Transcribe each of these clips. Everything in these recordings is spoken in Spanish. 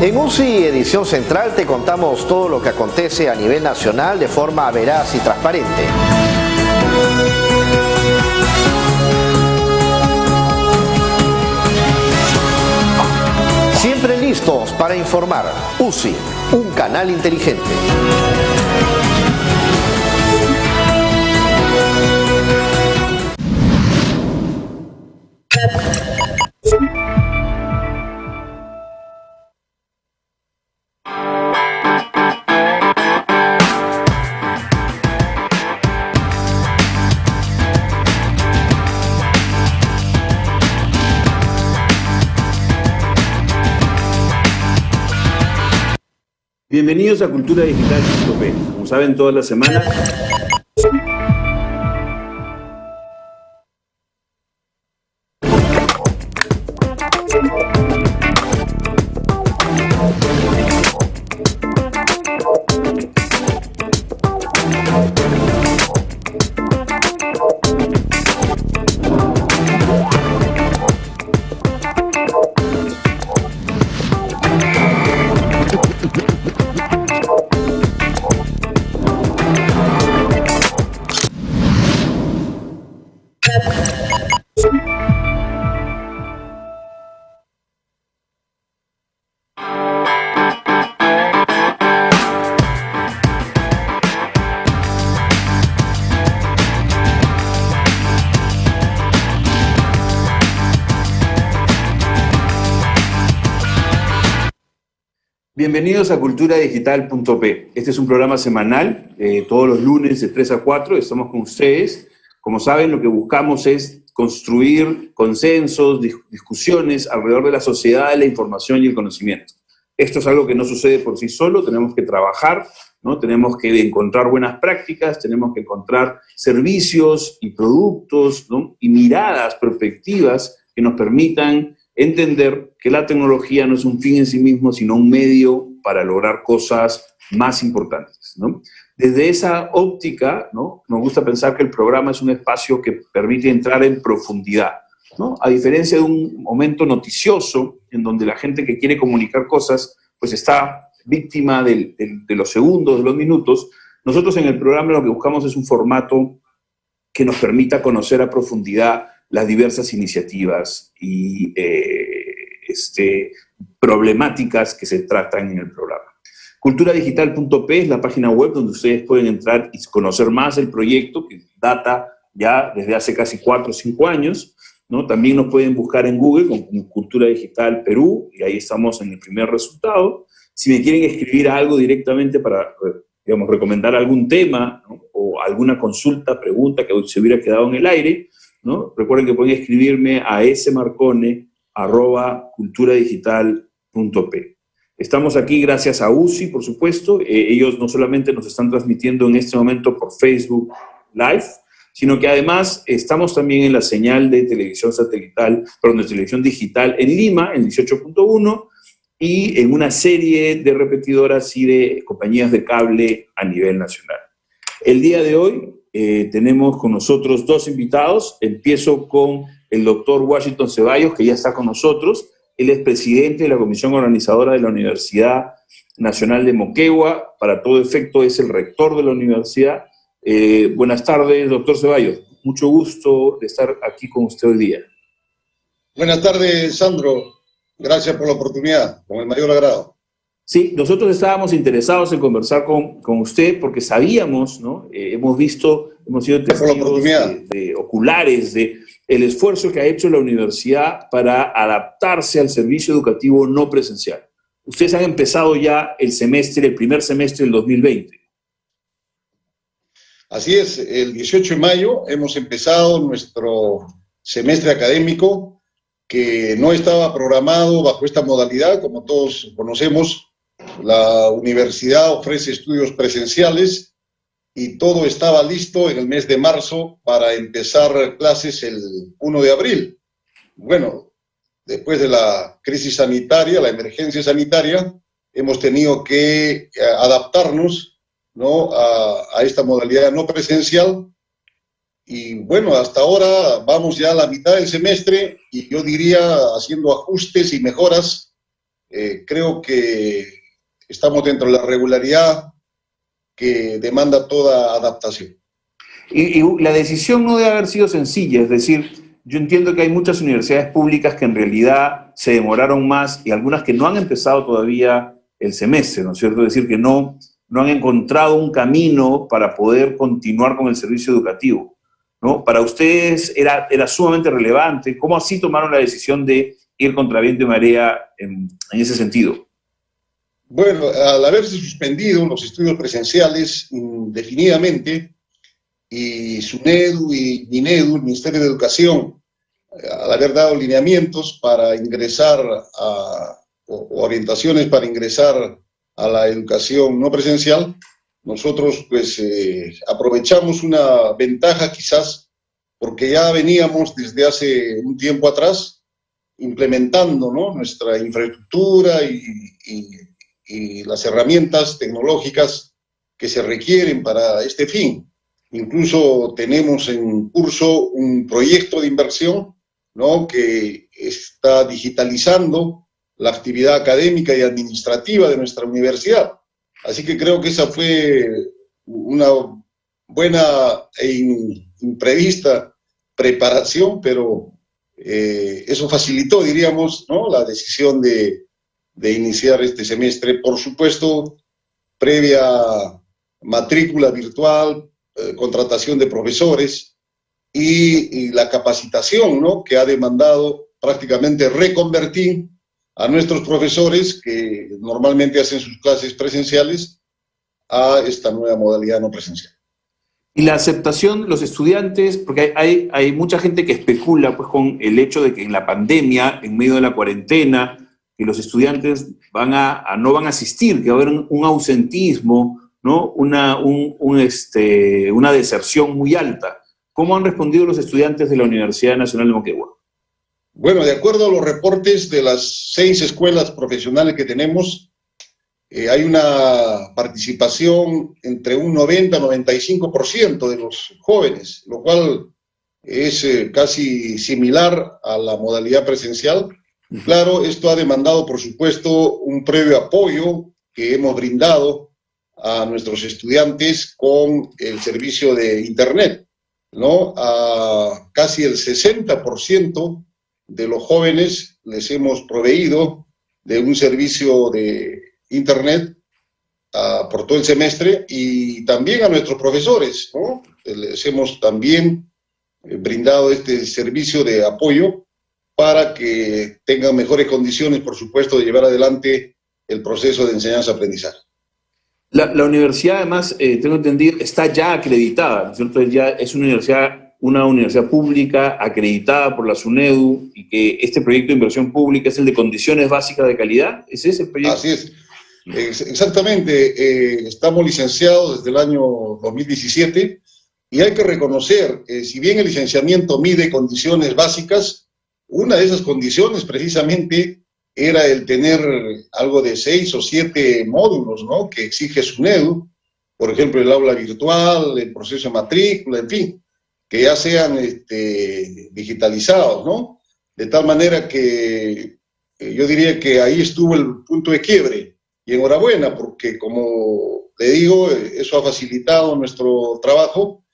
En UCI Edición Central te contamos todo lo que acontece a nivel nacional de forma veraz y transparente. Siempre listos para informar. UCI, un canal inteligente. Bienvenidos a culturadigital.p. Como saben, todas las semanas Bienvenidos a culturadigital.p. Este es un programa semanal, todos los lunes de 3 a 4, estamos con ustedes. Como saben, lo que buscamos es construir consensos, discusiones alrededor de la sociedad, de la información y el conocimiento. Esto es algo que no sucede por sí solo, tenemos que trabajar, ¿no? Tenemos que encontrar buenas prácticas, tenemos que encontrar servicios y productos, ¿no? Y miradas, perspectivas que nos permitan entender que la tecnología no es un fin en sí mismo, sino un medio para lograr cosas más importantes, ¿no? Desde esa óptica, ¿no? Nos gusta pensar que el programa es un espacio que permite entrar en profundidad, ¿no? A diferencia de un momento noticioso, en donde la gente que quiere comunicar cosas, pues está víctima de los segundos, de los minutos, nosotros en el programa lo que buscamos es un formato que nos permita conocer a profundidad las diversas iniciativas y problemáticas que se tratan en el programa. Culturadigital.p es la página web donde ustedes pueden entrar y conocer más del proyecto, que data ya desde hace casi 4 o 5 años, ¿no? También nos pueden buscar en Google con Cultura Digital Perú, y ahí estamos en el primer resultado. Si me quieren escribir algo directamente para, digamos, recomendar algún tema, ¿no? O alguna consulta, pregunta que se hubiera quedado en el aire, ¿no? Recuerden que pueden escribirme a smarcone@culturadigital.p. Estamos aquí gracias a UCI, por supuesto. Ellos no solamente nos están transmitiendo en este momento por Facebook Live, sino que además estamos también en la señal de televisión satelital, perdón, de televisión digital en Lima, en 18.1, y en una serie de repetidoras y de compañías de cable a nivel nacional. El día de hoy tenemos con nosotros 2 invitados. Empiezo con el doctor Washington Ceballos, que ya está con nosotros. Él es presidente de la comisión organizadora de la Universidad Nacional de Moquegua. Para todo efecto, es el rector de la universidad. Buenas tardes, doctor Ceballos. Mucho gusto de estar aquí con usted hoy día. Buenas tardes, Sandro. Gracias por la oportunidad, con el mayor agrado. Sí, nosotros estábamos interesados en conversar con usted porque sabíamos, ¿no? Hemos sido testigos oculares de el esfuerzo que ha hecho la universidad para adaptarse al servicio educativo no presencial. Ustedes han empezado ya el primer semestre del 2020. Así es, el 18 de mayo hemos empezado nuestro semestre académico que no estaba programado bajo esta modalidad. Como todos conocemos, la universidad ofrece estudios presenciales y todo estaba listo en el mes de marzo para empezar clases el 1 de abril. Bueno, después de la crisis sanitaria, la emergencia sanitaria, hemos tenido que adaptarnos, ¿no?, a esta modalidad no presencial. Y bueno, hasta ahora vamos ya a la mitad del semestre y yo diría haciendo ajustes y mejoras creo que estamos dentro de la regularidad que demanda toda adaptación. Y la decisión no debe haber sido sencilla, es decir, yo entiendo que hay muchas universidades públicas que en realidad se demoraron más y algunas que no han empezado todavía el semestre, ¿no es cierto? Es decir, que no han encontrado un camino para poder continuar con el servicio educativo, ¿no? Para ustedes era sumamente relevante. ¿Cómo así tomaron la decisión de ir contra viento y marea en ese sentido? Bueno, al haberse suspendido los estudios presenciales indefinidamente, y SUNEDU y MINEDU, el Ministerio de Educación, al haber dado lineamientos para ingresar o orientaciones para ingresar a la educación no presencial, nosotros pues aprovechamos una ventaja quizás, porque ya veníamos desde hace un tiempo atrás implementando, ¿no?, nuestra infraestructura y las herramientas tecnológicas que se requieren para este fin. Incluso tenemos en curso un proyecto de inversión, ¿no?, que está digitalizando la actividad académica y administrativa de nuestra universidad. Así que creo que esa fue una buena e imprevista preparación, pero eso facilitó, diríamos, ¿no?, la decisión de iniciar este semestre, por supuesto, previa matrícula virtual, contratación de profesores y la capacitación, ¿no?, que ha demandado prácticamente reconvertir a nuestros profesores que normalmente hacen sus clases presenciales a esta nueva modalidad no presencial. Y la aceptación, los estudiantes, porque hay mucha gente que especula pues, con el hecho de que en la pandemia, en medio de la cuarentena, que los estudiantes no van a asistir, que va a haber un ausentismo, ¿no?, una deserción muy alta. ¿Cómo han respondido los estudiantes de la Universidad Nacional de Moquegua? Bueno, de acuerdo a los reportes de las 6 escuelas profesionales que tenemos, hay una participación entre un 90-95% de los jóvenes, lo cual es casi similar a la modalidad presencial. Claro, esto ha demandado, por supuesto, un previo apoyo que hemos brindado a nuestros estudiantes con el servicio de Internet, ¿no? A casi el 60% de los jóvenes les hemos proveído de un servicio de Internet por todo el semestre, y también a nuestros profesores, ¿no? Les hemos también brindado este servicio de apoyo para que tengan mejores condiciones, por supuesto, de llevar adelante el proceso de enseñanza-aprendizaje. La universidad, además, tengo entendido, está ya acreditada, ¿no es cierto? Ya es una universidad pública acreditada por la SUNEDU, y que este proyecto de inversión pública es el de condiciones básicas de calidad. ¿Ese es el proyecto? Así es. Exactamente. Estamos licenciados desde el año 2017 y hay que reconocer, si bien el licenciamiento mide condiciones básicas, una de esas condiciones precisamente era el tener algo de 6 o 7 módulos, ¿no?, que exige SUNEDU, por ejemplo, el aula virtual, el proceso de matrícula, en fin, que ya sean digitalizados, ¿no? De tal manera que yo diría que ahí estuvo el punto de quiebre, y enhorabuena, porque como le digo, eso ha facilitado nuestro trabajo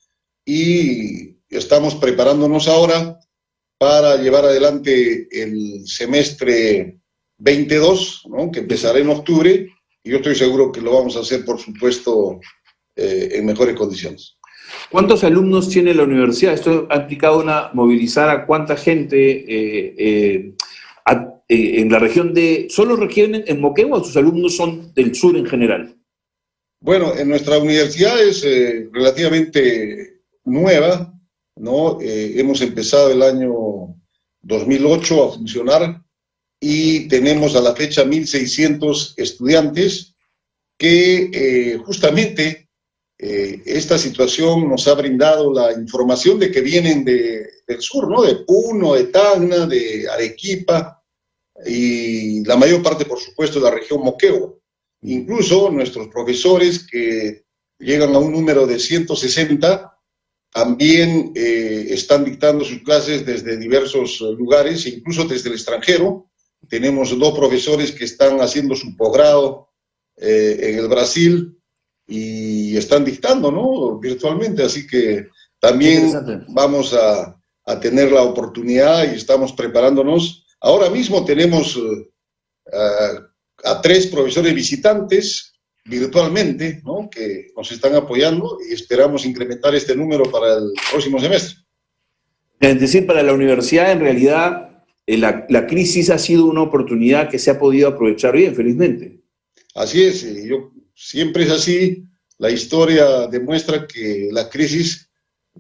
y estamos preparándonos ahora para llevar adelante el semestre 22, ¿no?, que empezará en octubre, y yo estoy seguro que lo vamos a hacer, por supuesto, en mejores condiciones. ¿Cuántos alumnos tiene la universidad? Esto ha implicado movilizar a cuánta gente en la región de... ¿Solo requieren en Moquegua o sus alumnos son del sur en general? Bueno, en nuestra universidad es relativamente nueva, ¿no? Hemos empezado el año 2008 a funcionar y tenemos a la fecha 1.600 estudiantes que justamente esta situación nos ha brindado la información de que vienen del sur, ¿no?, de Puno, de Tacna, de Arequipa, y la mayor parte, por supuesto, de la región Moquegua. Incluso nuestros profesores, que llegan a un número de 160, también están dictando sus clases desde diversos lugares, incluso desde el extranjero, tenemos 2 profesores que están haciendo su posgrado en el Brasil y están dictando, ¿no?, virtualmente, así que también vamos a tener la oportunidad y estamos preparándonos. Ahora mismo tenemos a 3 profesores visitantes virtualmente, ¿no?, que nos están apoyando y esperamos incrementar este número para el próximo semestre. Es decir, para la universidad, en realidad, la crisis ha sido una oportunidad que se ha podido aprovechar bien, felizmente. Así es, siempre es así. La historia demuestra que la crisis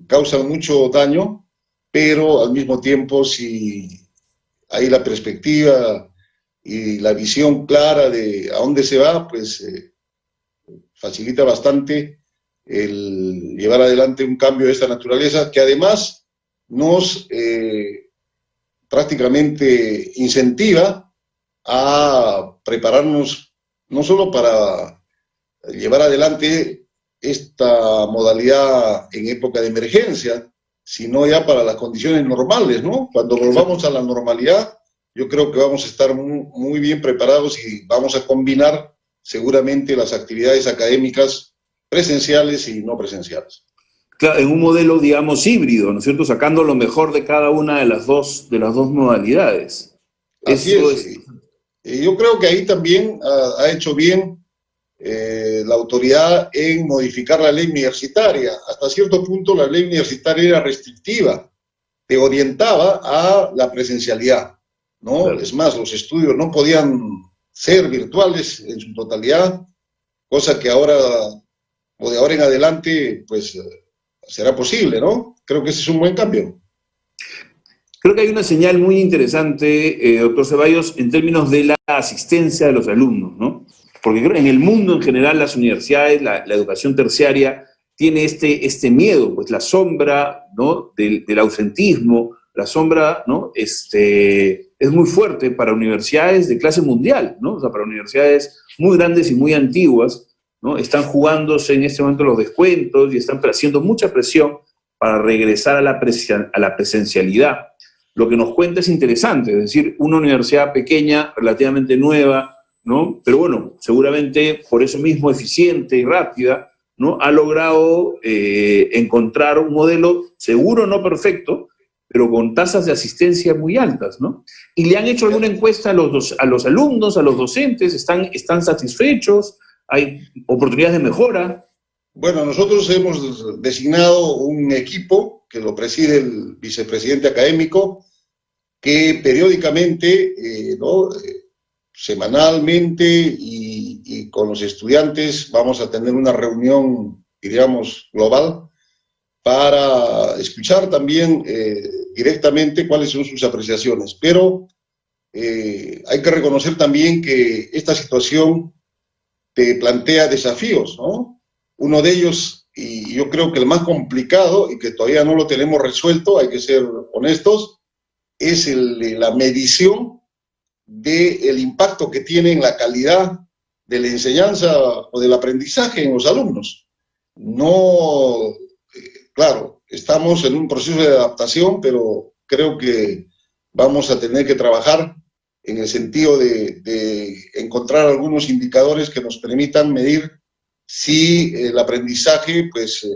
causa mucho daño, pero al mismo tiempo, si hay la perspectiva y la visión clara de a dónde se va, pues facilita bastante el llevar adelante un cambio de esta naturaleza, que además nos prácticamente incentiva a prepararnos no solo para llevar adelante esta modalidad en época de emergencia, sino ya para las condiciones normales, ¿no? Cuando volvamos a la normalidad, yo creo que vamos a estar muy bien preparados y vamos a combinar seguramente las actividades académicas presenciales y no presenciales. Claro, en un modelo, digamos, híbrido, ¿no es cierto?, sacando lo mejor de cada una de las dos modalidades. Así es. Y yo creo que ahí también ha hecho bien la autoridad en modificar la ley universitaria. Hasta cierto punto la ley universitaria era restrictiva, te orientaba a la presencialidad, ¿no? Claro. Es más, los estudios no podían ser virtuales en su totalidad, cosa que ahora, o de ahora en adelante, pues será posible, ¿no? Creo que ese es un buen cambio. Creo que hay una señal muy interesante, doctor Ceballos, en términos de la asistencia de los alumnos, ¿no? Porque creo que en el mundo en general, las universidades, la educación terciaria, tiene este miedo, pues la sombra, ¿no?, del ausentismo, la sombra, ¿no?, es muy fuerte para universidades de clase mundial, ¿no? O sea, para universidades muy grandes y muy antiguas, ¿no? Están jugándose en este momento los descuentos y están haciendo mucha presión para regresar a la presencialidad. Lo que nos cuenta es interesante, es decir, una universidad pequeña, relativamente nueva, ¿no?, pero bueno, seguramente por eso mismo eficiente y rápida, ¿no?, ha logrado encontrar un modelo seguro, no perfecto, pero con tasas de asistencia muy altas, ¿no? ¿Y le han hecho alguna encuesta a los alumnos, a los docentes? ¿Están satisfechos? ¿Hay oportunidades de mejora? Bueno, nosotros hemos designado un equipo que lo preside el vicepresidente académico, que periódicamente, semanalmente y con los estudiantes vamos a tener una reunión, diríamos, global, para escuchar también directamente cuáles son sus apreciaciones. Pero hay que reconocer también que esta situación te plantea desafíos, ¿no? Uno de ellos, y yo creo que el más complicado y que todavía no lo tenemos resuelto, hay que ser honestos, es la medición del impacto que tiene en la calidad de la enseñanza o del aprendizaje en los alumnos. No, claro, estamos en un proceso de adaptación, pero creo que vamos a tener que trabajar en el sentido de encontrar algunos indicadores que nos permitan medir si el aprendizaje, pues,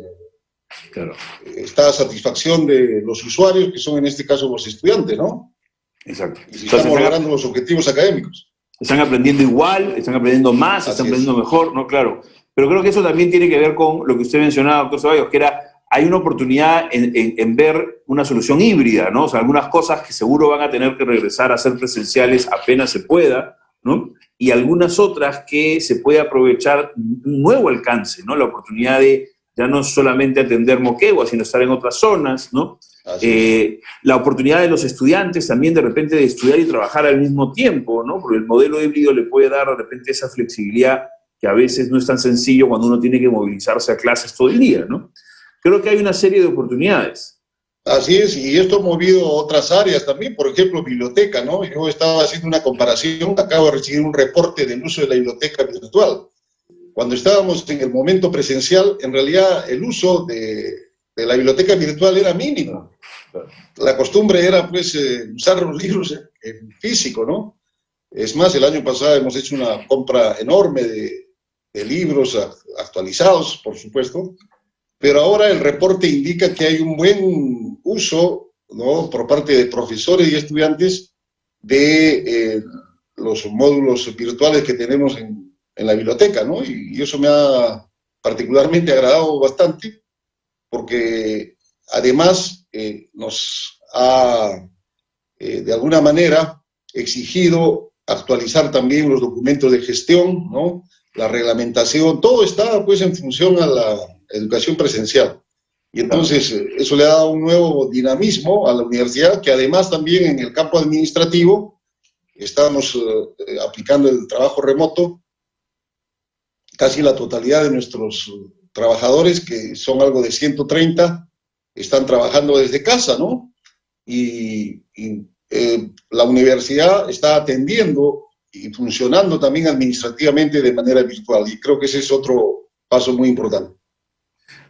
claro, está a satisfacción de los usuarios, que son en este caso los estudiantes, ¿no? Exacto. Y si estamos logrando los objetivos académicos. Están aprendiendo igual, están aprendiendo más, están aprendiendo mejor, ¿no? Claro. Pero creo que eso también tiene que ver con lo que usted mencionaba, doctor Ceballos, que hay una oportunidad en ver una solución híbrida, ¿no? O sea, algunas cosas que seguro van a tener que regresar a ser presenciales apenas se pueda, ¿no? Y algunas otras que se puede aprovechar un nuevo alcance, ¿no? La oportunidad de ya no solamente atender Moquegua, sino estar en otras zonas, ¿no? La oportunidad de los estudiantes también de repente de estudiar y trabajar al mismo tiempo, ¿no? Porque el modelo híbrido le puede dar de repente esa flexibilidad que a veces no es tan sencillo cuando uno tiene que movilizarse a clases todo el día, ¿no? Creo que hay una serie de oportunidades. Así es, y esto ha movido otras áreas también, por ejemplo, biblioteca, ¿no? Yo estaba haciendo una comparación, acabo de recibir un reporte del uso de la biblioteca virtual. Cuando estábamos en el momento presencial, en realidad el uso de la biblioteca virtual era mínimo. La costumbre era, pues, usar los libros en físico, ¿no? Es más, el año pasado hemos hecho una compra enorme de libros actualizados, por supuesto, pero ahora el reporte indica que hay un buen uso, ¿no?, por parte de profesores y estudiantes de los módulos virtuales que tenemos en la biblioteca, ¿no? Y eso me ha particularmente agradado bastante, porque además nos ha, de alguna manera, exigido actualizar también los documentos de gestión, ¿no?, la reglamentación, todo está pues en función a la educación presencial. Y entonces eso le ha dado un nuevo dinamismo a la universidad, que además también en el campo administrativo estamos aplicando el trabajo remoto. Casi la totalidad de nuestros trabajadores, que son algo de 130, están trabajando desde casa, ¿no? Y la universidad está atendiendo y funcionando también administrativamente de manera virtual. Y creo que ese es otro paso muy importante.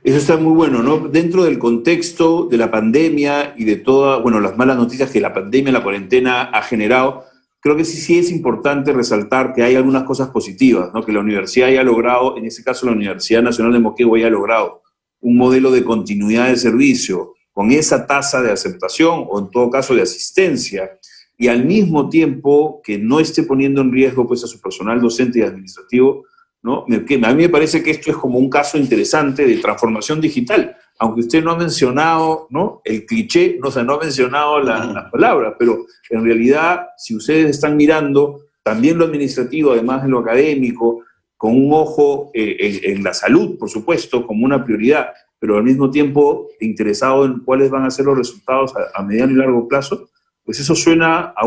Eso está muy bueno, ¿no? Dentro del contexto de la pandemia y de todas, bueno, las malas noticias que la pandemia, la cuarentena ha generado, creo que sí es importante resaltar que hay algunas cosas positivas, ¿no? Que la universidad haya logrado, en este caso la Universidad Nacional de Moquegua haya logrado un modelo de continuidad de servicio con esa tasa de aceptación o en todo caso de asistencia, y al mismo tiempo que no esté poniendo en riesgo pues a su personal docente y administrativo, ¿no? Que a mí me parece que esto es como un caso interesante de transformación digital, aunque usted no ha mencionado, ¿no?, el cliché, no, o sea, no ha mencionado las palabras, pero en realidad, si ustedes están mirando también lo administrativo, además de lo académico, con un ojo en la salud, por supuesto, como una prioridad, pero al mismo tiempo interesado en cuáles van a ser los resultados a mediano y largo plazo, pues eso suena a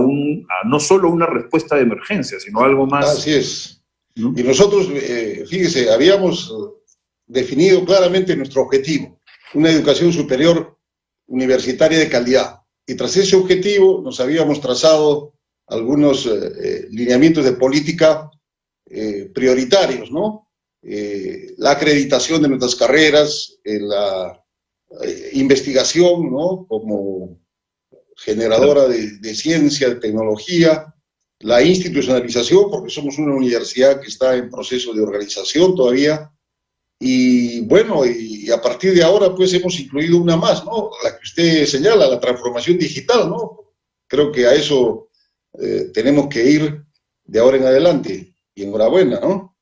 no solo una respuesta de emergencia, sino algo más. Así es. ¿No? Y nosotros, fíjese, habíamos definido claramente nuestro objetivo, una educación superior universitaria de calidad. Y tras ese objetivo nos habíamos trazado algunos lineamientos de política prioritarios, ¿no? La acreditación de nuestras carreras, la investigación, ¿no?, como generadora de ciencia, de tecnología, la institucionalización, porque somos una universidad que está en proceso de organización todavía, y bueno, y a partir de ahora pues hemos incluido una más, ¿no?, la que usted señala, la transformación digital, ¿no? Creo que a eso tenemos que ir de ahora en adelante, y enhorabuena, ¿no?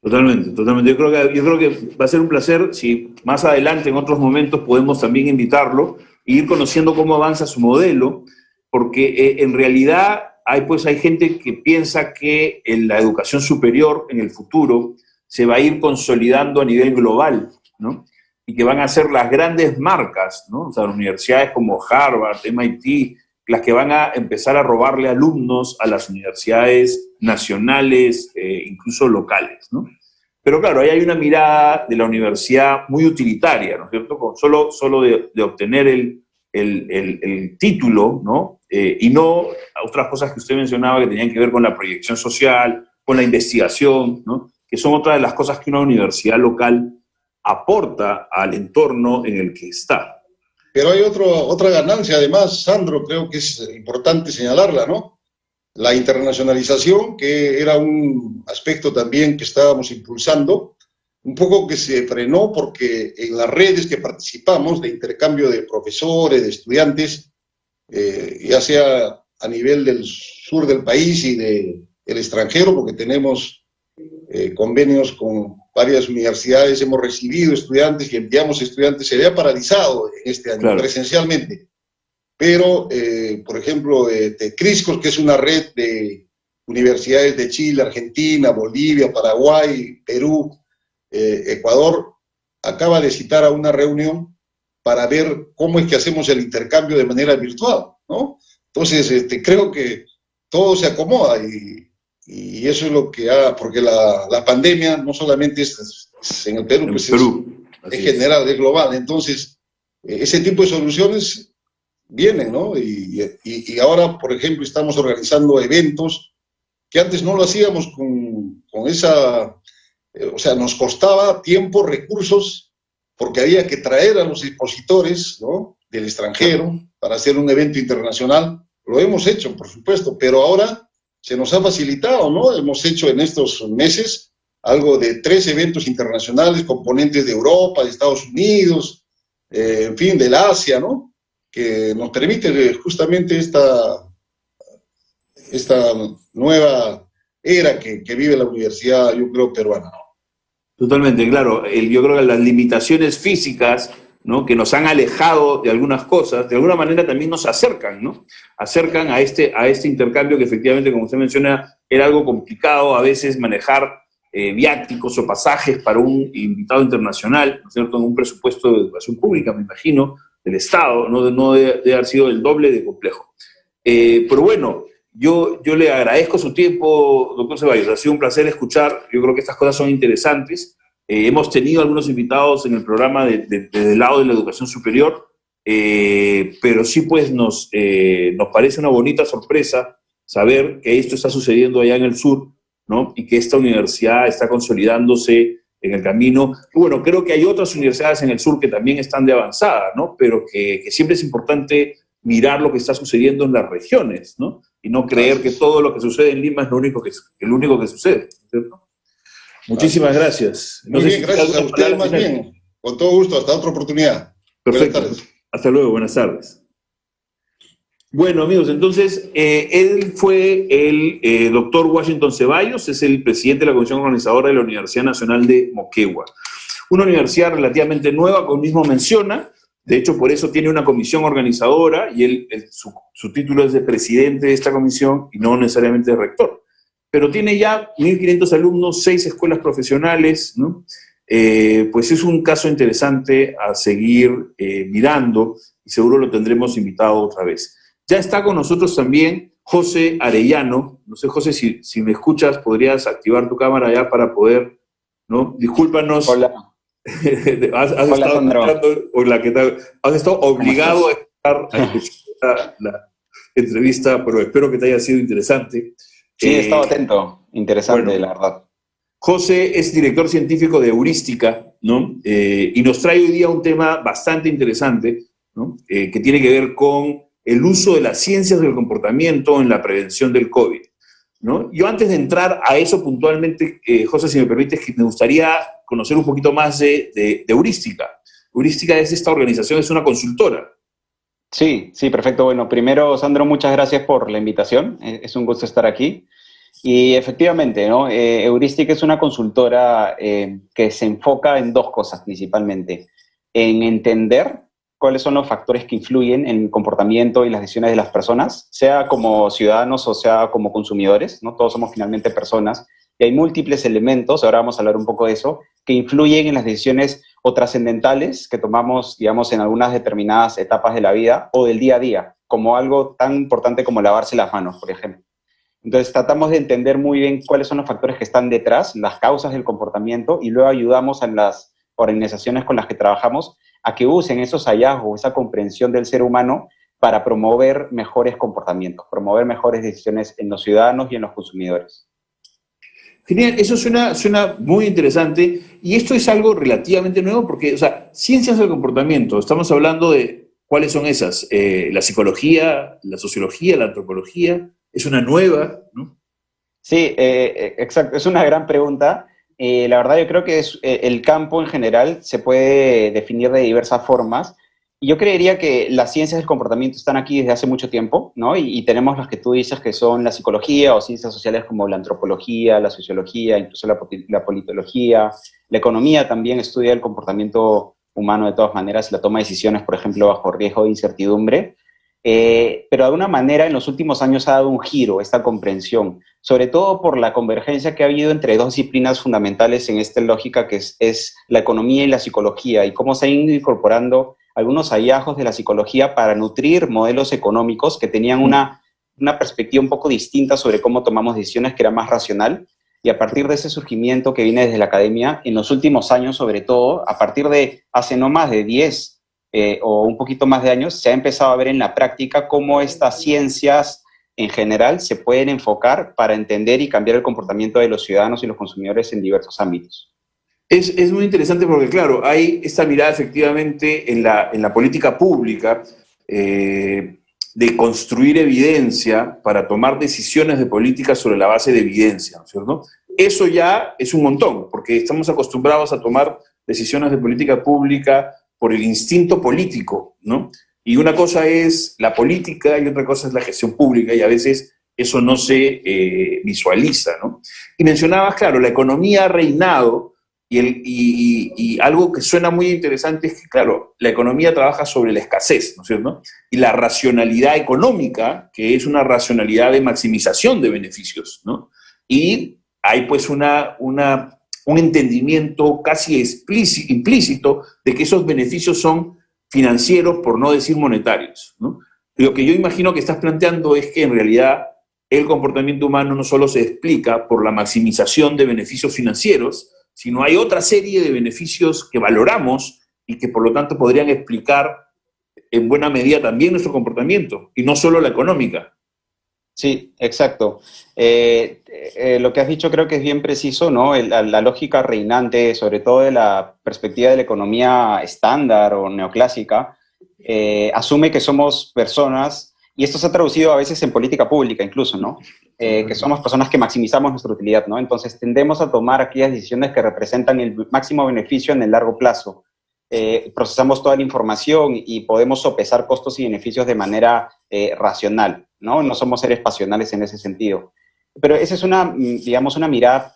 Totalmente, totalmente. Yo creo que va a ser un placer si más adelante, en otros momentos, podemos también invitarlo e ir conociendo cómo avanza su modelo, porque en realidad hay gente que piensa que en la educación superior en el futuro se va a ir consolidando a nivel global, ¿no? Y que van a ser las grandes marcas, ¿no? O sea, universidades como Harvard, MIT, las que van a empezar a robarle alumnos a las universidades nacionales, incluso locales, ¿no? Pero claro, ahí hay una mirada de la universidad muy utilitaria, ¿no es cierto? Con solo de obtener el título, ¿no? Y no a otras cosas que usted mencionaba que tenían que ver con la proyección social, con la investigación, ¿no?, que son otras de las cosas que una universidad local aporta al entorno en el que está. Pero hay otra ganancia, además, Sandro, creo que es importante señalarla, ¿no? La internacionalización, que era un aspecto también que estábamos impulsando, un poco que se frenó porque en las redes que participamos de intercambio de profesores, de estudiantes, ya sea a nivel del sur del país y del extranjero, porque tenemos convenios con varias universidades, hemos recibido estudiantes y enviamos estudiantes, se había paralizado en este año, claro, presencialmente. Pero, por ejemplo, CRISCOS, que es una red de universidades de Chile, Argentina, Bolivia, Paraguay, Perú, Ecuador, acaba de citar a una reunión para ver cómo es que hacemos el intercambio de manera virtual, ¿no? Entonces, creo que todo se acomoda y eso es lo que porque la pandemia no solamente es en el Perú, pues es general, es global. Entonces, ese tipo de soluciones vienen, ¿no? Y ahora, por ejemplo, estamos organizando eventos que antes no lo hacíamos con esa... o sea, nos costaba tiempo, recursos, porque había que traer a los expositores, ¿no?, del extranjero para hacer un evento internacional. Lo hemos hecho, por supuesto, pero ahora se nos ha facilitado, ¿no? Hemos hecho en estos meses algo de 3 eventos internacionales, componentes de Europa, de Estados Unidos, en fin, del Asia, ¿no? Que nos permite justamente esta nueva era que vive la universidad, yo creo, peruana. Totalmente, claro. Yo creo que las limitaciones físicas, ¿no?, que nos han alejado de algunas cosas, de alguna manera también nos acercan, ¿no? Acercan a este intercambio que efectivamente, como usted menciona, era algo complicado a veces manejar viáticos o pasajes para un invitado internacional, ¿no es cierto?, en un presupuesto de educación pública, me imagino, del Estado, no debe haber sido el doble de complejo. Pero bueno, yo le agradezco su tiempo, doctor Ceballos, ha sido un placer escuchar, yo creo que estas cosas son interesantes. Hemos tenido algunos invitados en el programa del lado de la educación superior, pero sí pues nos parece una bonita sorpresa saber que esto está sucediendo allá en el sur, ¿no? Y que esta universidad está consolidándose en el camino. Y bueno, creo que hay otras universidades en el sur que también están de avanzada, ¿no? Pero que siempre es importante mirar lo que está sucediendo en las regiones, ¿no? Y no creer que todo lo que sucede en Lima es lo único que sucede, ¿cierto? Muchísimas gracias. Muy bien, gracias a ustedes más bien. Con todo gusto, hasta otra oportunidad. Perfecto. Buenas tardes. Hasta luego, buenas tardes. Bueno, amigos, entonces, él fue el doctor Washington Ceballos, es el presidente de la Comisión Organizadora de la Universidad Nacional de Moquegua. Una universidad relativamente nueva, como mismo menciona, de hecho, por eso tiene una comisión organizadora y su título es de presidente de esta comisión y no necesariamente de rector. Pero tiene ya 1.500 alumnos, 6 escuelas profesionales, ¿no? Pues es un caso interesante a seguir mirando y seguro lo tendremos invitado otra vez. Ya está con nosotros también José Arellano. No sé, José, si me escuchas, podrías activar tu cámara ya para poder, ¿no? Discúlpanos. Hola. Hola, Sandro. Hola, ¿qué tal? Has estado obligado a escuchar la entrevista, pero espero que te haya sido interesante. Sí, he estado atento. Interesante, bueno, la verdad. José es director científico de Heurística, ¿no? Y nos trae hoy día un tema bastante interesante, ¿no? Que tiene que ver con el uso de las ciencias del comportamiento en la prevención del COVID, ¿no? Yo antes de entrar a eso puntualmente, José, si me permites, me gustaría conocer un poquito más de Heurística. Heurística es esta organización, es una consultora. Sí, perfecto. Bueno, primero, Sandro, muchas gracias por la invitación. Es un gusto estar aquí. Y efectivamente, ¿no? Heurística es una consultora que se enfoca en 2 cosas principalmente. En entender cuáles son los factores que influyen en el comportamiento y las decisiones de las personas, sea como ciudadanos o sea como consumidores, ¿no? Todos somos finalmente personas, y hay múltiples elementos, ahora vamos a hablar un poco de eso, que influyen en las decisiones o trascendentales que tomamos, digamos, en algunas determinadas etapas de la vida o del día a día, como algo tan importante como lavarse las manos, por ejemplo. Entonces tratamos de entender muy bien cuáles son los factores que están detrás, las causas del comportamiento, y luego ayudamos a las organizaciones con las que trabajamos a que usen esos hallazgos, esa comprensión del ser humano para promover mejores comportamientos, promover mejores decisiones en los ciudadanos y en los consumidores. Genial, eso suena muy interesante, y esto es algo relativamente nuevo porque, o sea, ciencias del comportamiento, estamos hablando de cuáles son esas, la psicología, la sociología, la antropología, es una nueva, ¿no? Sí, exacto, es una gran pregunta. La verdad yo creo que el campo en general se puede definir de diversas formas. Y yo creería que las ciencias del comportamiento están aquí desde hace mucho tiempo, ¿no? Y tenemos las que tú dices que son la psicología o ciencias sociales como la antropología, la sociología, incluso la politología. La economía también estudia el comportamiento humano de todas maneras, la toma de decisiones, por ejemplo, bajo riesgo de incertidumbre. Pero de alguna manera en los últimos años ha dado un giro esta comprensión, sobre todo por la convergencia que ha habido entre 2 disciplinas fundamentales en esta lógica que es la economía y la psicología, y cómo se han ido incorporando algunos hallazgos de la psicología para nutrir modelos económicos que tenían una perspectiva un poco distinta sobre cómo tomamos decisiones, que era más racional. Y a partir de ese surgimiento que viene desde la academia, en los últimos años sobre todo, a partir de hace no más de 10 o un poquito más de años, se ha empezado a ver en la práctica cómo estas ciencias en general se pueden enfocar para entender y cambiar el comportamiento de los ciudadanos y los consumidores en diversos ámbitos. Es muy interesante porque, claro, hay esta mirada efectivamente en la política pública de construir evidencia para tomar decisiones de política sobre la base de evidencia, ¿no es cierto? Eso ya es un montón, porque estamos acostumbrados a tomar decisiones de política pública por el instinto político, ¿no? Y una cosa es la política y otra cosa es la gestión pública, y a veces eso no se visualiza, ¿no? Y mencionabas, claro, la economía ha reinado, y algo que suena muy interesante es que, claro, la economía trabaja sobre la escasez, ¿no es cierto? Y la racionalidad económica, que es una racionalidad de maximización de beneficios, ¿no? Y hay pues un entendimiento casi implícito de que esos beneficios son financieros, por no decir monetarios, ¿no? Lo que yo imagino que estás planteando es que en realidad el comportamiento humano no solo se explica por la maximización de beneficios financieros, sino hay otra serie de beneficios que valoramos y que por lo tanto podrían explicar en buena medida también nuestro comportamiento, y no solo la económica. Sí, exacto. Lo que has dicho creo que es bien preciso, ¿no? La lógica reinante, sobre todo de la perspectiva de la economía estándar o neoclásica, asume que somos personas, y esto se ha traducido a veces en política pública incluso, ¿no? Que somos personas que maximizamos nuestra utilidad, ¿no? Entonces tendemos a tomar aquellas decisiones que representan el máximo beneficio en el largo plazo. Procesamos toda la información y podemos sopesar costos y beneficios de manera racional, ¿no? No somos seres pasionales en ese sentido. Pero esa es una, digamos, una mirada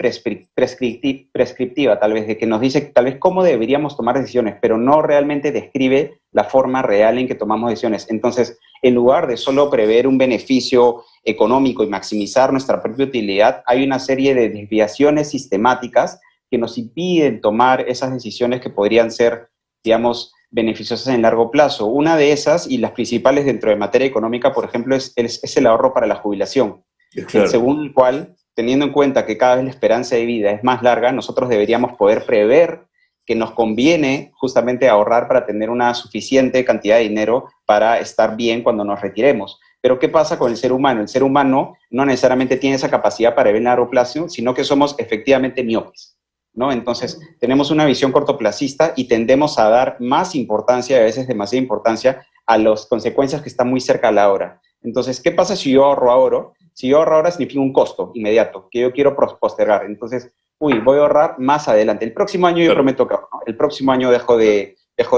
prescriptiva, tal vez, de que nos dice tal vez cómo deberíamos tomar decisiones, pero no realmente describe la forma real en que tomamos decisiones. Entonces, en lugar de solo prever un beneficio económico y maximizar nuestra propia utilidad, hay una serie de desviaciones sistemáticas que nos impiden tomar esas decisiones que podrían ser, digamos, beneficiosas en el largo plazo. Una de esas, y las principales dentro de materia económica, por ejemplo, es el ahorro para la jubilación. Claro. Según el cual, teniendo en cuenta que cada vez la esperanza de vida es más larga, nosotros deberíamos poder prever que nos conviene justamente ahorrar para tener una suficiente cantidad de dinero para estar bien cuando nos retiremos. Pero ¿qué pasa con el ser humano? El ser humano no necesariamente tiene esa capacidad para ver en largo plazo, sino que somos efectivamente miopes, ¿no? Entonces, tenemos una visión cortoplacista y tendemos a dar más importancia, a veces demasiada importancia, a las consecuencias que están muy cerca a la hora. Entonces, ¿qué pasa si yo ahorro ahora? Si yo ahorro ahora significa un costo inmediato que yo quiero postergar. Entonces, voy a ahorrar más adelante. El próximo año yo prometo que ahorro, ¿no? El próximo año dejo de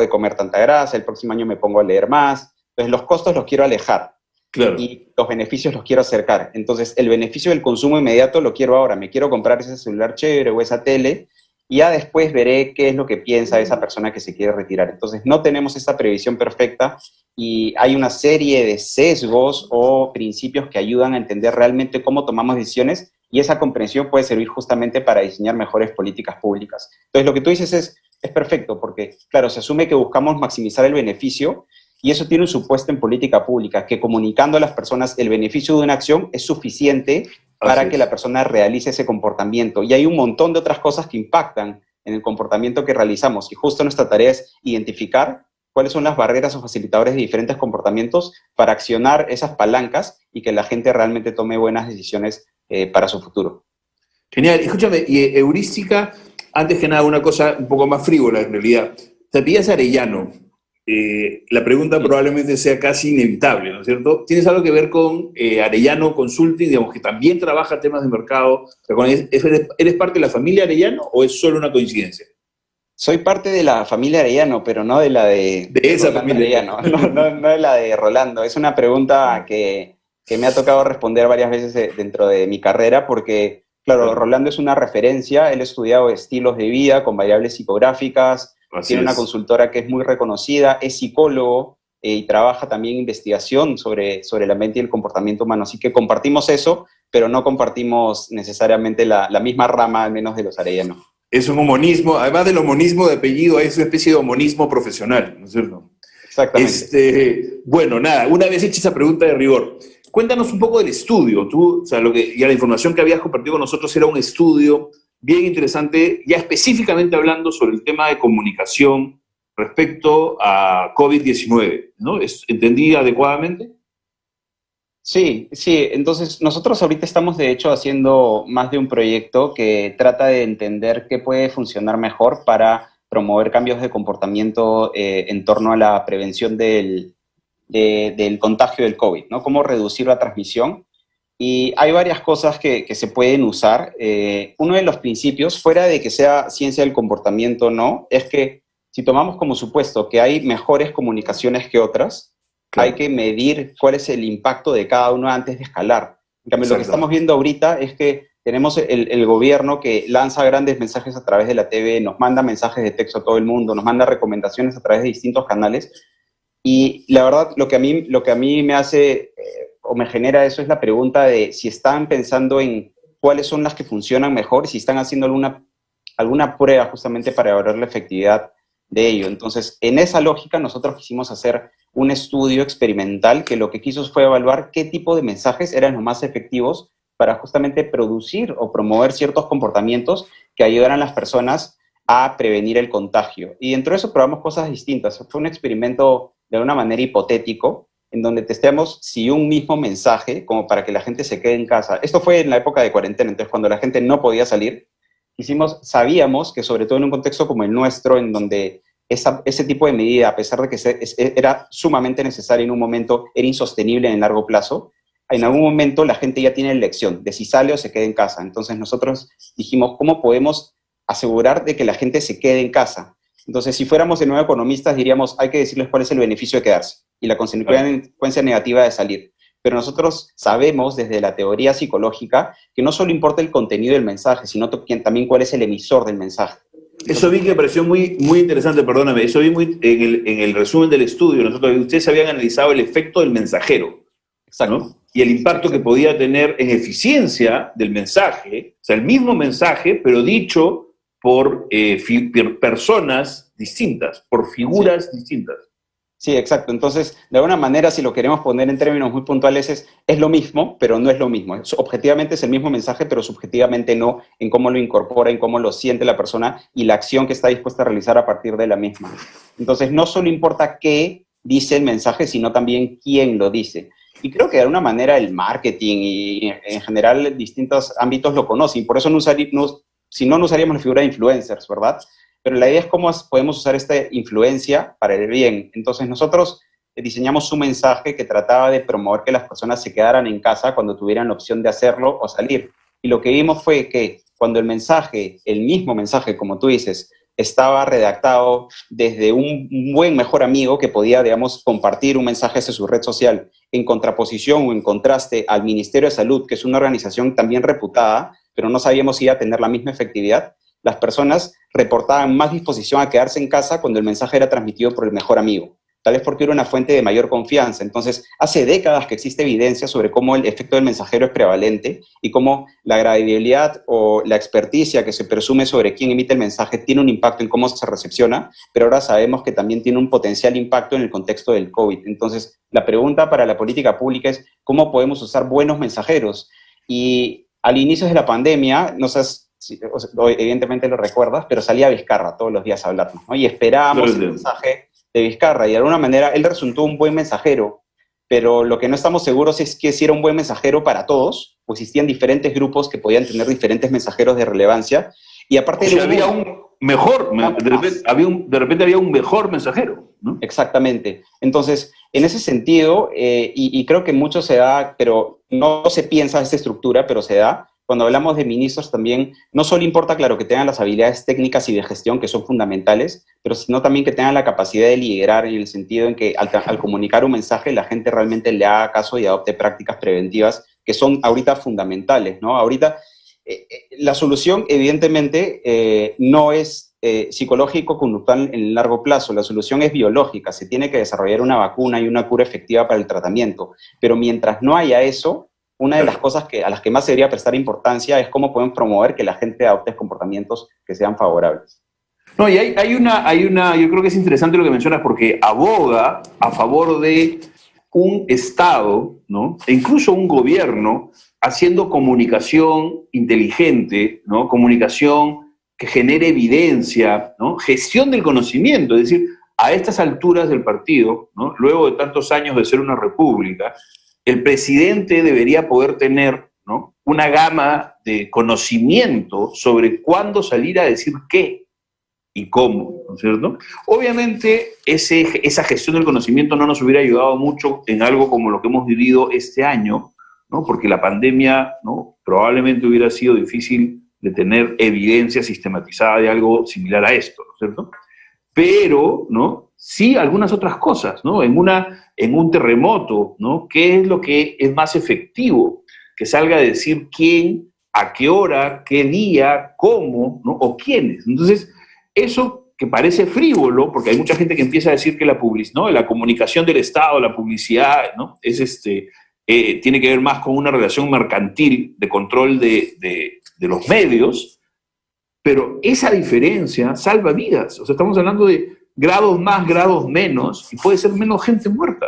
comer tanta grasa, el próximo año me pongo a leer más. Entonces, los costos los quiero alejar. Claro. Y los beneficios los quiero acercar. Entonces, el beneficio del consumo inmediato lo quiero ahora. Me quiero comprar ese celular chévere o esa tele, y ya después veré qué es lo que piensa esa persona que se quiere retirar. Entonces, no tenemos esa previsión perfecta y hay una serie de sesgos o principios que ayudan a entender realmente cómo tomamos decisiones, y esa comprensión puede servir justamente para diseñar mejores políticas públicas. Entonces, lo que tú dices es perfecto, porque, claro, se asume que buscamos maximizar el beneficio, y eso tiene un supuesto en política pública, que comunicando a las personas el beneficio de una acción es suficiente para que la persona realice ese comportamiento. Y hay un montón de otras cosas que impactan en el comportamiento que realizamos. Y justo nuestra tarea es identificar cuáles son las barreras o facilitadores de diferentes comportamientos para accionar esas palancas y que la gente realmente tome buenas decisiones para su futuro. Genial. Escúchame, y heurística, antes que nada, una cosa un poco más frívola en realidad. Te pillas Arellano. La pregunta probablemente sea casi inevitable, ¿no es cierto? ¿Tienes algo que ver con Arellano Consulting, digamos, que también trabaja temas de mercado? ¿Eres parte de la familia Arellano o es solo una coincidencia? Soy parte de la familia Arellano, pero no de la de esa Rolando familia. Arellano, no de la de Rolando. Es una pregunta que me ha tocado responder varias veces dentro de mi carrera, porque, claro, Rolando es una referencia. Él ha estudiado estilos de vida con variables psicográficas. Tiene una consultora que es muy reconocida, es psicólogo y trabaja también investigación sobre la mente y el comportamiento humano. Así que compartimos eso, pero no compartimos necesariamente la misma rama, al menos de los Arellano. Es un homonismo, además del homonismo de apellido, es una especie de homonismo profesional, ¿no es cierto? Exactamente. Bueno, nada, una vez hecha esa pregunta de rigor, cuéntanos un poco del estudio. Tú, o sea, ya la información que habías compartido con nosotros era un estudio bien interesante, ya específicamente hablando sobre el tema de comunicación respecto a COVID-19, ¿no? ¿Entendí adecuadamente? Sí. Entonces, nosotros ahorita estamos, de hecho, haciendo más de un proyecto que trata de entender qué puede funcionar mejor para promover cambios de comportamiento en torno a la prevención del del contagio del COVID, ¿no? Cómo reducir la transmisión. Y hay varias cosas que se pueden usar. Uno de los principios, fuera de que sea ciencia del comportamiento o no, es que si tomamos como supuesto que hay mejores comunicaciones que otras, Claro. hay que medir cuál es el impacto de cada uno antes de escalar. En cambio, lo que estamos viendo ahorita es que tenemos el gobierno que lanza grandes mensajes a través de la TV, nos manda mensajes de texto a todo el mundo, nos manda recomendaciones a través de distintos canales. Y la verdad, lo que a mí me hace o me genera eso es la pregunta de si están pensando en cuáles son las que funcionan mejor, si están haciendo alguna prueba justamente para evaluar la efectividad de ello. Entonces, en esa lógica, nosotros quisimos hacer un estudio experimental que lo que quiso fue evaluar qué tipo de mensajes eran los más efectivos para justamente producir o promover ciertos comportamientos que ayudaran a las personas a prevenir el contagio. Y dentro de eso probamos cosas distintas. Fue un experimento de alguna manera hipotético, en donde testeamos si un mismo mensaje, como para que la gente se quede en casa. Esto fue en la época de cuarentena, entonces cuando la gente no podía salir, sabíamos que sobre todo en un contexto como el nuestro, en donde ese tipo de medida, a pesar de que era sumamente necesaria en un momento, era insostenible en el largo plazo, en algún momento la gente ya tiene elección de si sale o se queda en casa. Entonces nosotros dijimos, ¿cómo podemos asegurar de que la gente se quede en casa? Entonces, si fuéramos de nuevo economistas, diríamos, hay que decirles cuál es el beneficio de quedarse y la consecuencia negativa de salir. Pero nosotros sabemos desde la teoría psicológica que no solo importa el contenido del mensaje, sino también cuál es el emisor del mensaje. Eso vi que me pareció muy, muy interesante, perdóname, eso vi en el resumen del estudio, ustedes habían analizado el efecto del mensajero, Exacto. ¿no? Y el impacto que podía tener en eficiencia del mensaje, o sea, el mismo mensaje, pero dicho por personas distintas, por figuras distintas. Sí, exacto. Entonces, de alguna manera, si lo queremos poner en términos muy puntuales, es lo mismo, pero no es lo mismo. Objetivamente es el mismo mensaje, pero subjetivamente no, en cómo lo incorpora, en cómo lo siente la persona y la acción que está dispuesta a realizar a partir de la misma. Entonces, no solo importa qué dice el mensaje, sino también quién lo dice. Y creo que de alguna manera el marketing y en general distintos ámbitos lo conocen. Por eso si no usaríamos la figura de influencers, ¿verdad? Pero la idea es cómo podemos usar esta influencia para el bien. Entonces nosotros diseñamos un mensaje que trataba de promover que las personas se quedaran en casa cuando tuvieran la opción de hacerlo o salir. Y lo que vimos fue que cuando el mismo mensaje, como tú dices, estaba redactado desde un buen mejor amigo que podía, digamos, compartir un mensaje hacia su red social, en contraposición o en contraste al Ministerio de Salud, que es una organización también reputada, pero no sabíamos si iba a tener la misma efectividad, las personas reportaban más disposición a quedarse en casa cuando el mensaje era transmitido por el mejor amigo, tal vez porque era una fuente de mayor confianza. Entonces, hace décadas que existe evidencia sobre cómo el efecto del mensajero es prevalente y cómo la gravibilidad o la experticia que se presume sobre quién emite el mensaje tiene un impacto en cómo se recepciona, pero ahora sabemos que también tiene un potencial impacto en el contexto del COVID. Entonces, la pregunta para la política pública es cómo podemos usar buenos mensajeros. Y al inicio de la pandemia, no sé si, evidentemente lo recuerdas, pero salía Vizcarra todos los días a hablarnos, ¿no? Y esperábamos el mensaje de Vizcarra, y de alguna manera él resultó un buen mensajero, pero lo que no estamos seguros es que si era un buen mensajero para todos, o existían diferentes grupos que podían tener diferentes mensajeros de relevancia, y aparte... había un mejor, de repente había un mejor mensajero, ¿no? Exactamente. Entonces, en ese sentido, y creo que mucho se da, pero no se piensa esta estructura, pero se da. Cuando hablamos de ministros también, no solo importa, claro, que tengan las habilidades técnicas y de gestión, que son fundamentales, pero sino también que tengan la capacidad de liderar en el sentido en que al comunicar un mensaje, la gente realmente le haga caso y adopte prácticas preventivas que son ahorita fundamentales, ¿no? Ahorita, la solución, evidentemente, no es psicológico-conductual en el largo plazo, la solución es biológica, se tiene que desarrollar una vacuna y una cura efectiva para el tratamiento, pero mientras no haya eso, una de las cosas a las que más se debería prestar importancia es cómo podemos promover que la gente adopte comportamientos que sean favorables. No, y hay una, yo creo que es interesante lo que mencionas porque aboga a favor de un Estado, ¿no? E incluso un gobierno haciendo comunicación inteligente, ¿no? Comunicación que genere evidencia, ¿no? Gestión del conocimiento, es decir, a estas alturas del partido, ¿no? Luego de tantos años de ser una república, el presidente debería poder tener, ¿no? Una gama de conocimiento sobre cuándo salir a decir qué, y cómo, ¿no es cierto? Obviamente, esa gestión del conocimiento no nos hubiera ayudado mucho en algo como lo que hemos vivido este año, ¿no? Porque la pandemia, ¿no?, probablemente hubiera sido difícil de tener evidencia sistematizada de algo similar a esto, ¿no es cierto? Pero, ¿no?, sí algunas otras cosas, ¿no? En un terremoto, ¿no?, ¿qué es lo que es más efectivo? Que salga a decir quién, a qué hora, qué día, cómo, ¿no?, o quiénes. Entonces, eso que parece frívolo, porque hay mucha gente que empieza a decir que ¿no?, la comunicación del Estado, la publicidad, ¿no?, tiene que ver más con una relación mercantil de control de los medios, pero esa diferencia salva vidas. O sea, estamos hablando de grados más, grados menos, y puede ser menos gente muerta.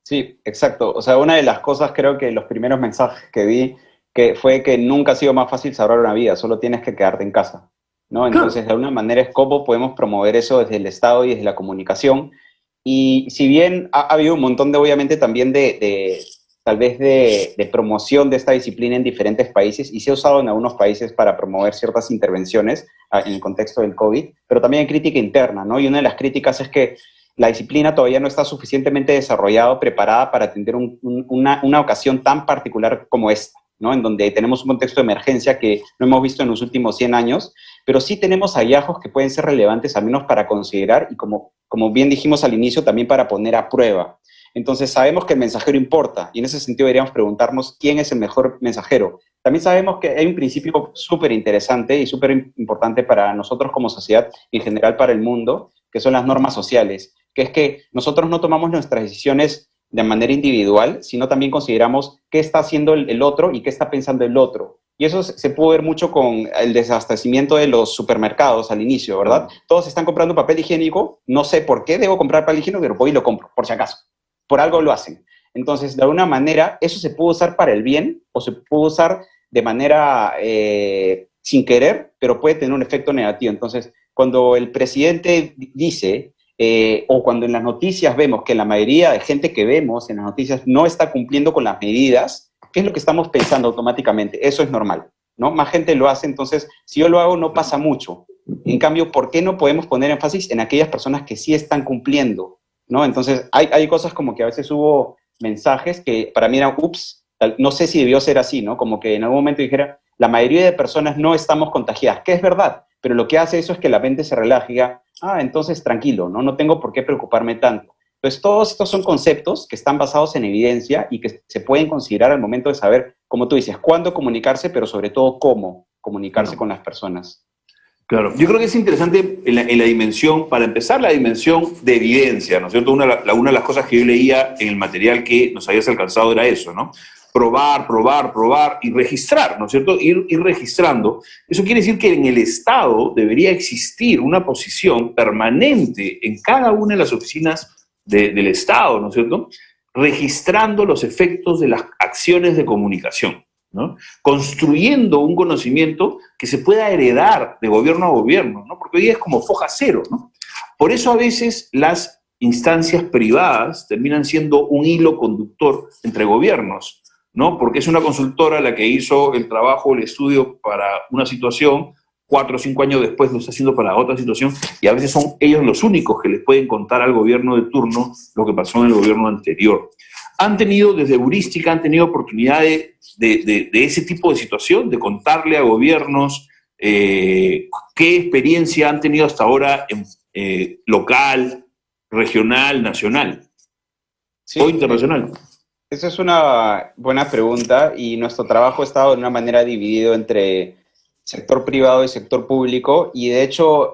Sí, exacto. O sea, una de las cosas, creo que los primeros mensajes que vi, que fue que nunca ha sido más fácil salvar una vida, solo tienes que quedarte en casa, ¿no? Entonces, de alguna manera es cómo podemos promover eso desde el Estado y desde la comunicación. Y si bien ha habido un montón de, obviamente, también tal vez de promoción de esta disciplina en diferentes países, y se ha usado en algunos países para promover ciertas intervenciones en el contexto del COVID, pero también hay crítica interna, ¿no? Y una de las críticas es que la disciplina todavía no está suficientemente desarrollada o preparada para atender una ocasión tan particular como esta, ¿no? En donde tenemos un contexto de emergencia que no hemos visto en los últimos 100 años, pero sí tenemos hallazgos que pueden ser relevantes al menos para considerar y como bien dijimos al inicio, también para poner a prueba. Entonces sabemos que el mensajero importa y en ese sentido deberíamos preguntarnos quién es el mejor mensajero. También sabemos que hay un principio súper interesante y súper importante para nosotros como sociedad y en general para el mundo, que son las normas sociales, que es que nosotros no tomamos nuestras decisiones de manera individual, sino también consideramos qué está haciendo el otro y qué está pensando el otro. Y eso se pudo ver mucho con el desabastecimiento de los supermercados al inicio, ¿verdad? Todos están comprando papel higiénico, no sé por qué debo comprar papel higiénico, pero voy y lo compro, por si acaso. Por algo lo hacen. Entonces, de alguna manera, eso se puede usar para el bien o se puede usar de manera sin querer, pero puede tener un efecto negativo. Entonces, cuando el presidente dice, o cuando en las noticias vemos que la mayoría de gente que vemos en las noticias no está cumpliendo con las medidas, ¿qué es lo que estamos pensando automáticamente? Eso es normal, ¿no? Más gente lo hace, entonces, si yo lo hago no pasa mucho. En cambio, ¿por qué no podemos poner énfasis en aquellas personas que sí están cumpliendo, ¿no? Entonces, hay cosas como que a veces hubo mensajes que para mí eran, ups, no sé si debió ser así, ¿no? Como que en algún momento dijera, la mayoría de personas no estamos contagiadas, que es verdad, pero lo que hace eso es que la mente se relaje y diga, entonces tranquilo, ¿no? No tengo por qué preocuparme tanto. Entonces, todos estos son conceptos que están basados en evidencia y que se pueden considerar al momento de saber, como tú dices, cuándo comunicarse, pero sobre todo cómo comunicarse con las personas. Claro, yo creo que es interesante en la dimensión, para empezar, la dimensión de evidencia, ¿no es cierto? Una de las cosas que yo leía en el material que nos habías alcanzado era eso, ¿no? Probar y registrar, ¿no es cierto? Ir registrando. Eso quiere decir que en el Estado debería existir una posición permanente en cada una de las oficinas del Estado, ¿no es cierto? Registrando los efectos de las acciones de comunicación, ¿no? Construyendo un conocimiento que se pueda heredar de gobierno a gobierno, ¿no? Porque hoy día es como foja cero, ¿no? Por eso a veces las instancias privadas terminan siendo un hilo conductor entre gobiernos, ¿no? Porque es una consultora la que hizo el trabajo, el estudio para una situación, 4 o 5 años después lo está haciendo para otra situación, y a veces son ellos los únicos que les pueden contar al gobierno de turno lo que pasó en el gobierno anterior. Desde Heurística, han tenido oportunidad de ese tipo de situación, de contarle a gobiernos qué experiencia han tenido hasta ahora en local, regional, nacional, sí, o internacional. Esa es una buena pregunta y nuestro trabajo ha estado de una manera dividido entre sector privado y sector público y de hecho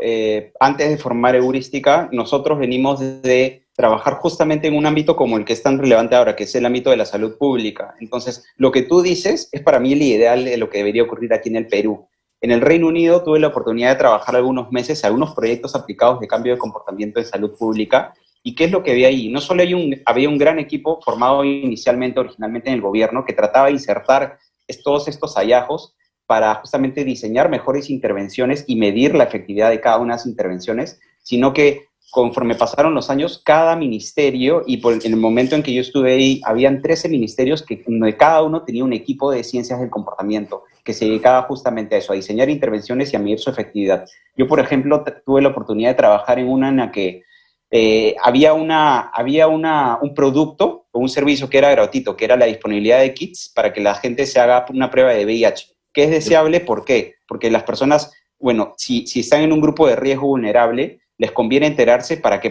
antes de formar Heurística nosotros venimos de trabajar justamente en un ámbito como el que es tan relevante ahora, que es el ámbito de la salud pública. Entonces, lo que tú dices es para mí el ideal de lo que debería ocurrir aquí en el Perú. En el Reino Unido tuve la oportunidad de trabajar algunos meses en algunos proyectos aplicados de cambio de comportamiento en salud pública. ¿Y qué es lo que había ahí? No solo había un gran equipo formado originalmente en el gobierno que trataba de insertar todos estos hallazgos para justamente diseñar mejores intervenciones y medir la efectividad de cada una de las intervenciones, sino que conforme pasaron los años, cada ministerio, y en el momento en que yo estuve ahí, habían 13 ministerios donde cada uno tenía un equipo de ciencias del comportamiento que se dedicaba justamente a eso, a diseñar intervenciones y a medir su efectividad. Yo, por ejemplo, tuve la oportunidad de trabajar en una en la que había un producto o un servicio que era gratuito, que era la disponibilidad de kits para que la gente se haga una prueba de VIH. ¿Qué es deseable? ¿Por qué? Porque las personas, bueno, si están en un grupo de riesgo vulnerable, les conviene enterarse para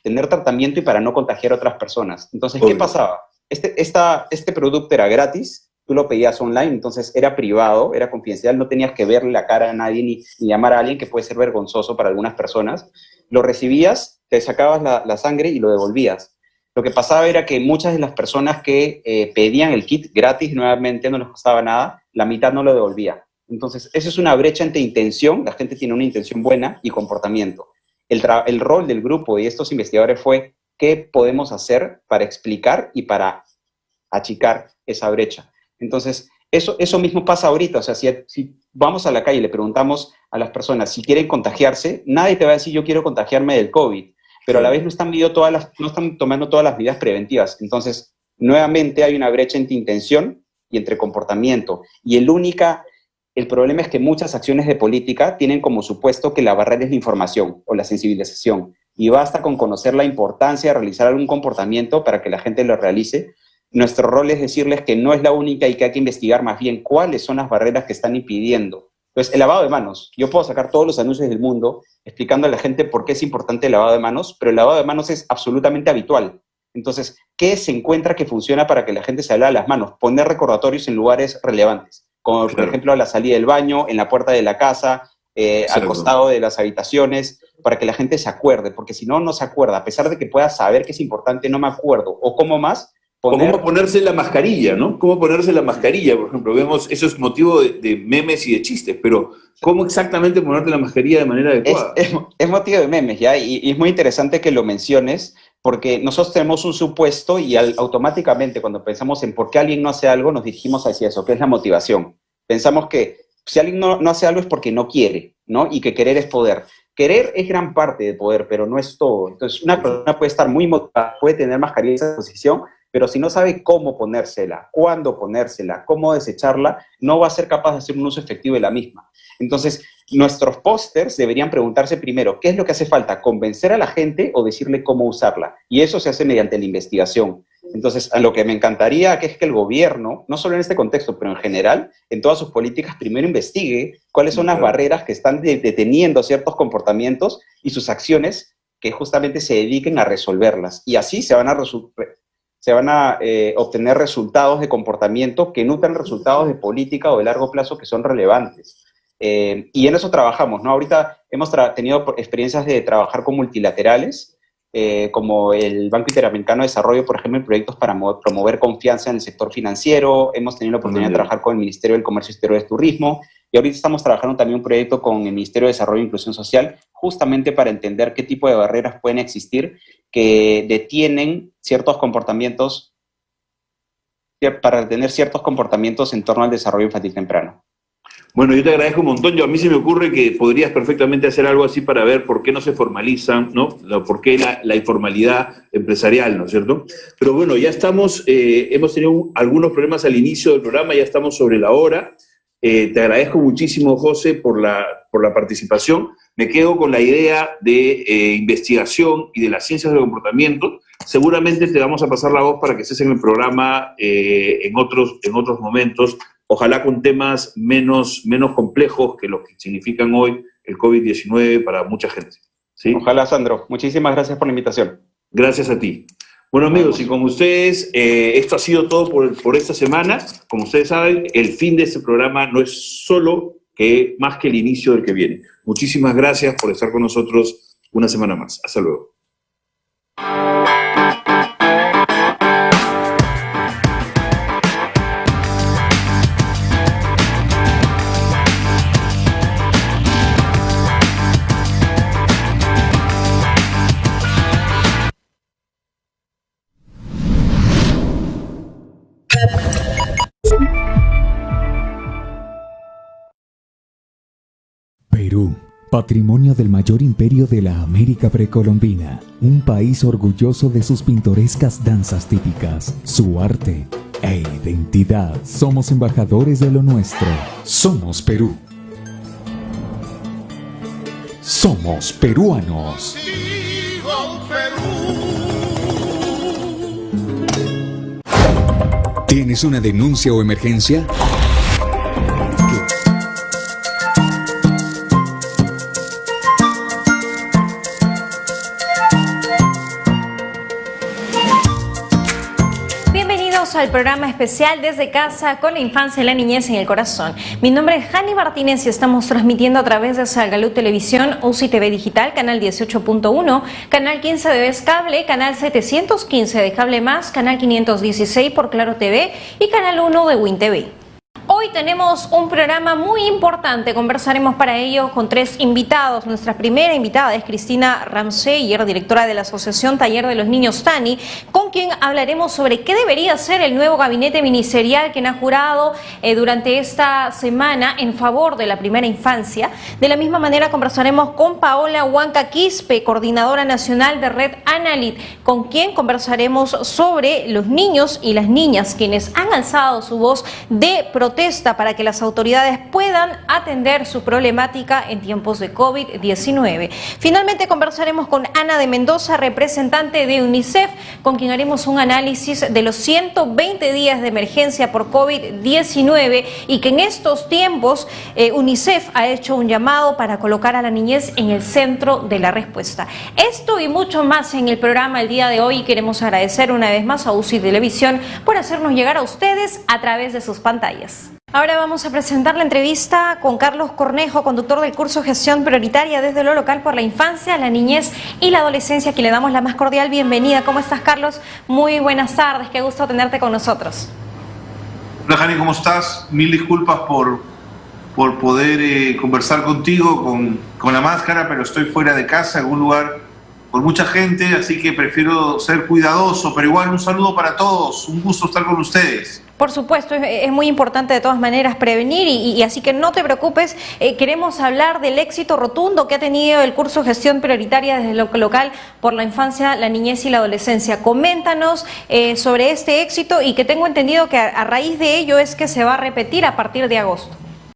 tener tratamiento y para no contagiar a otras personas. Entonces, ¿qué pasaba? Este producto era gratis, tú lo pedías online, entonces era privado, era confidencial, no tenías que verle la cara a nadie ni llamar a alguien, que puede ser vergonzoso para algunas personas. Lo recibías, te sacabas la sangre y lo devolvías. Lo que pasaba era que muchas de las personas que pedían el kit gratis, nuevamente no les costaba nada, la mitad no lo devolvía. Entonces, eso es una brecha entre intención, la gente tiene una intención buena, y comportamiento. El rol del grupo y de estos investigadores fue qué podemos hacer para explicar y para achicar esa brecha. Entonces, eso mismo pasa ahorita. O sea, si vamos a la calle y le preguntamos a las personas si quieren contagiarse, nadie te va a decir yo quiero contagiarme del COVID, pero a la vez no están tomando todas las medidas preventivas. Entonces, nuevamente hay una brecha entre intención y entre comportamiento. Y el problema es que muchas acciones de política tienen como supuesto que la barrera es la información o la sensibilización. Y basta con conocer la importancia de realizar algún comportamiento para que la gente lo realice. Nuestro rol es decirles que no es la única y que hay que investigar más bien cuáles son las barreras que están impidiendo. Entonces, el lavado de manos. Yo puedo sacar todos los anuncios del mundo explicando a la gente por qué es importante el lavado de manos, pero el lavado de manos es absolutamente habitual. Entonces, ¿qué se encuentra que funciona para que la gente se lave las manos? Poner recordatorios en lugares relevantes, como por ejemplo a la salida del baño, en la puerta de la casa, al costado de las habitaciones, para que la gente se acuerde, porque si no, no se acuerda. A pesar de que pueda saber que es importante, no me acuerdo. O como más, ¿Cómo ponerse la mascarilla, no? ¿Cómo ponerse la mascarilla? Por ejemplo, vemos, eso es motivo de memes y de chistes, pero ¿cómo exactamente ponerte la mascarilla de manera adecuada? Es motivo de memes, ¿ya? Y es muy interesante que lo menciones, porque nosotros tenemos un supuesto y automáticamente cuando pensamos en por qué alguien no hace algo, nos dirigimos hacia eso, que es la motivación. Pensamos que si alguien no hace algo es porque no quiere, ¿no? Y que querer es poder. Querer es gran parte de poder, pero no es todo. Entonces, una persona puede estar muy motivada, puede tener mascarilla en esa posición, pero si no sabe cómo ponérsela, cuándo ponérsela, cómo desecharla, no va a ser capaz de hacer un uso efectivo de la misma. Entonces, nuestros pósters deberían preguntarse primero, ¿qué es lo que hace falta? ¿Convencer a la gente o decirle cómo usarla? Y eso se hace mediante la investigación. Entonces, a lo que me encantaría que es que el gobierno, no solo en este contexto, pero en general, en todas sus políticas, primero investigue cuáles son las barreras que están deteniendo ciertos comportamientos y sus acciones que justamente se dediquen a resolverlas. Y así se van a obtener resultados de comportamiento que nutran resultados de política o de largo plazo que son relevantes. Y en eso trabajamos, ¿no? Ahorita hemos tenido experiencias de trabajar con multilaterales, como el Banco Interamericano de Desarrollo, por ejemplo, en proyectos para promover confianza en el sector financiero. Hemos tenido la oportunidad de trabajar con el Ministerio del Comercio Exterior y de Turismo, y ahorita estamos trabajando también un proyecto con el Ministerio de Desarrollo e Inclusión Social, justamente para entender qué tipo de barreras pueden existir que detienen ciertos comportamientos, para detener ciertos comportamientos en torno al desarrollo infantil temprano. Bueno, yo te agradezco un montón. A mí se me ocurre que podrías perfectamente hacer algo así para ver por qué no se formalizan, ¿no? Por qué la informalidad empresarial, ¿no es cierto? Pero bueno, ya estamos, hemos tenido algunos problemas al inicio del programa, ya estamos sobre la hora. Te agradezco muchísimo, José, por la participación. Me quedo con la idea de investigación y de las ciencias del comportamiento. Seguramente te vamos a pasar la voz para que estés en el programa en otros momentos, ojalá con temas menos complejos que los que significan hoy el COVID-19 para mucha gente. ¿Sí? Ojalá, Sandro. Muchísimas gracias por la invitación. Gracias a ti. Bueno, amigos, y con ustedes, esto ha sido todo por esta semana. Como ustedes saben, el fin de este programa no es solo más que el inicio del que viene. Muchísimas gracias por estar con nosotros una semana más. Hasta luego. Perú, Patrimonio del mayor imperio de la América precolombina, un país orgulloso de sus pintorescas danzas típicas, su arte e identidad. Somos embajadores de lo nuestro. Somos Perú. Somos peruanos. ¿Tienes una denuncia o emergencia? Al programa especial Desde Casa con la infancia y la niñez en el corazón. Mi nombre es Jani Martínez y estamos transmitiendo a través de Salgalú Televisión, UCI TV Digital, canal 18.1, canal 15 de Vez Cable, canal 715 de Cable Más, canal 516 por Claro TV y canal 1 de Win TV. Hoy tenemos un programa muy importante, conversaremos para ello con 3 invitados. Nuestra primera invitada es Cristina Ramseyer, directora de la Asociación Taller de los Niños TANI, con quien hablaremos sobre qué debería ser el nuevo gabinete ministerial que ha jurado durante esta semana en favor de la primera infancia. De la misma manera conversaremos con Paola Huanca Quispe, coordinadora nacional de Red Analit, con quien conversaremos sobre los niños y las niñas quienes han alzado su voz de protesta para que las autoridades puedan atender su problemática en tiempos de COVID-19. Finalmente conversaremos con Ana de Mendoza, representante de UNICEF, con quien haremos un análisis de los 120 días de emergencia por COVID-19 y que en estos tiempos UNICEF ha hecho un llamado para colocar a la niñez en el centro de la respuesta. Esto y mucho más en el programa el día de hoy. Queremos agradecer una vez más a UCI Televisión por hacernos llegar a ustedes a través de sus pantallas. Ahora vamos a presentar la entrevista con Carlos Cornejo, conductor del curso Gestión Prioritaria desde lo local por la infancia, la niñez y la adolescencia, a quien le damos la más cordial bienvenida. ¿Cómo estás, Carlos? Muy buenas tardes, qué gusto tenerte con nosotros. Hola, Jani, ¿cómo estás? Mil disculpas por poder conversar contigo con la máscara, pero estoy fuera de casa, en un lugar con mucha gente, así que prefiero ser cuidadoso, pero igual un saludo para todos, un gusto estar con ustedes. Por supuesto, es muy importante de todas maneras prevenir y así que no te preocupes, queremos hablar del éxito rotundo que ha tenido el curso Gestión Prioritaria desde lo local por la infancia, la niñez y la adolescencia. Coméntanos sobre este éxito y que tengo entendido que a raíz de ello es que se va a repetir a partir de agosto.